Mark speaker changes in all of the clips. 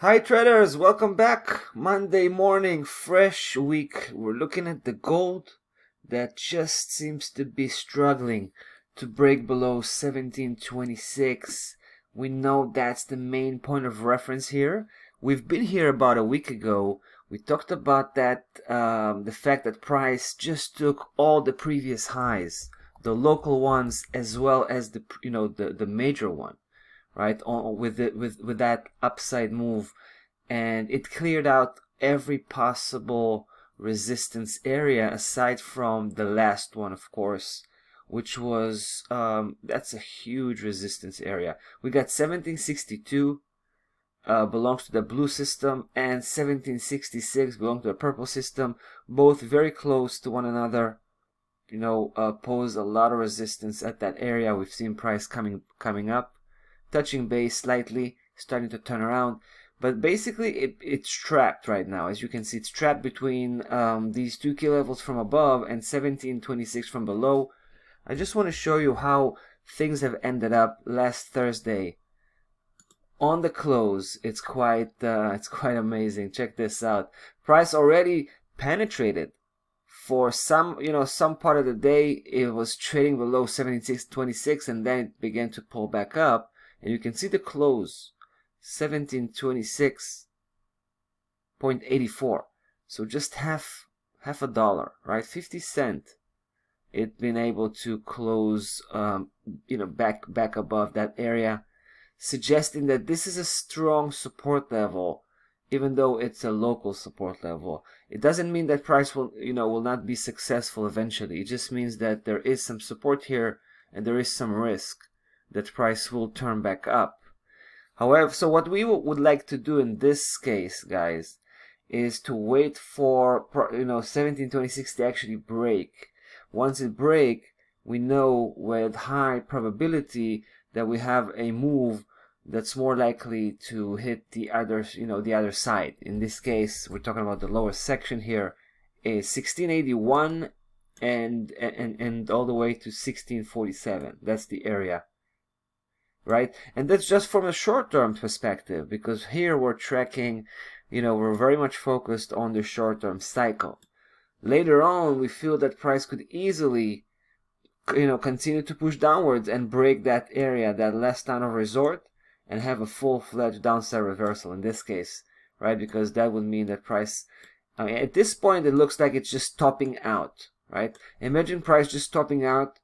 Speaker 1: Hi traders, welcome back. Monday morning, fresh week. We're looking at the gold that just seems to be struggling to break below 1726. We know that's the main point of reference here. We've been here about a week ago. We talked about that, the fact that price just took all the previous highs, the local ones as well as the major one, right? With that upside move, and it cleared out every possible resistance area aside from the last one, of course, which was that's a huge resistance area. We got 1762 belongs to the blue system, and 1766 belongs to the purple system, both very close to one another. Pose a lot of resistance at that area. We've seen price coming up, touching base slightly, starting to turn around, but basically it's trapped right now. As you can see, it's trapped between these two key levels from above and 1726 from below. I just want to show you how things have ended up last Thursday. On the close, it's quite amazing. Check this out. Price already penetrated. For some part of the day, it was trading below 76.26, and then it began to pull back up. And you can see the close, 1726.84. So just half a dollar, right? 50 cents. It's been able to close, back above that area, suggesting that this is a strong support level, even though it's a local support level. It doesn't mean that price will not be successful eventually. It just means that there is some support here and there is some risk that price will turn back up. However, so what we would like to do in this case, guys, is to wait for 1726 to actually break. Once it break, we know with high probability that we have a move that's more likely to hit the other side. In this case, we're talking about the lower section here, is 1681 and all the way to 1647. That's the area, right? And that's just from a short-term perspective, because here we're tracking, we're very much focused on the short-term cycle. Later on, we feel that price could easily continue to push downwards and break that area, that last time of resort, and have a full-fledged downside reversal in this case, right? Because that would mean that price, at this point, it looks like it's just topping out, right? Imagine price just topping out,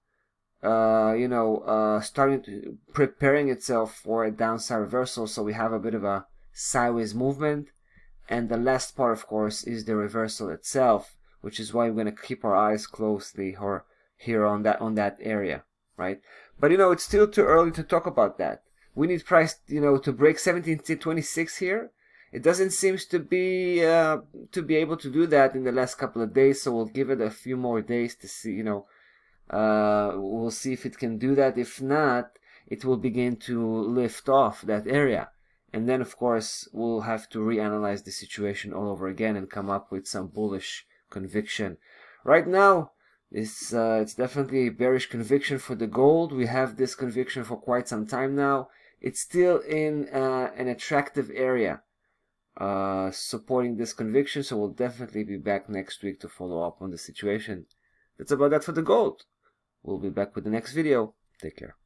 Speaker 1: starting to preparing itself for a downside reversal. So we have a bit of a sideways movement, and the last part, of course, is the reversal itself, which is why we're going to keep our eyes closely here on that area, right? But it's still too early to talk about that. We need price, to break 1726 here. It doesn't seem to be able to do that in the last couple of days, so we'll give it a few more days to see. We'll see if it can do that. If not, it will begin to lift off that area, and then of course we'll have to reanalyze the situation all over again and come up with some bullish conviction. Right now, it's definitely a bearish conviction for the gold. We have this conviction for quite some time now. It's still in an attractive area, supporting this conviction, so we'll definitely be back next week to follow up on the situation. That's about that for the gold. We'll be back with the next video. Take care.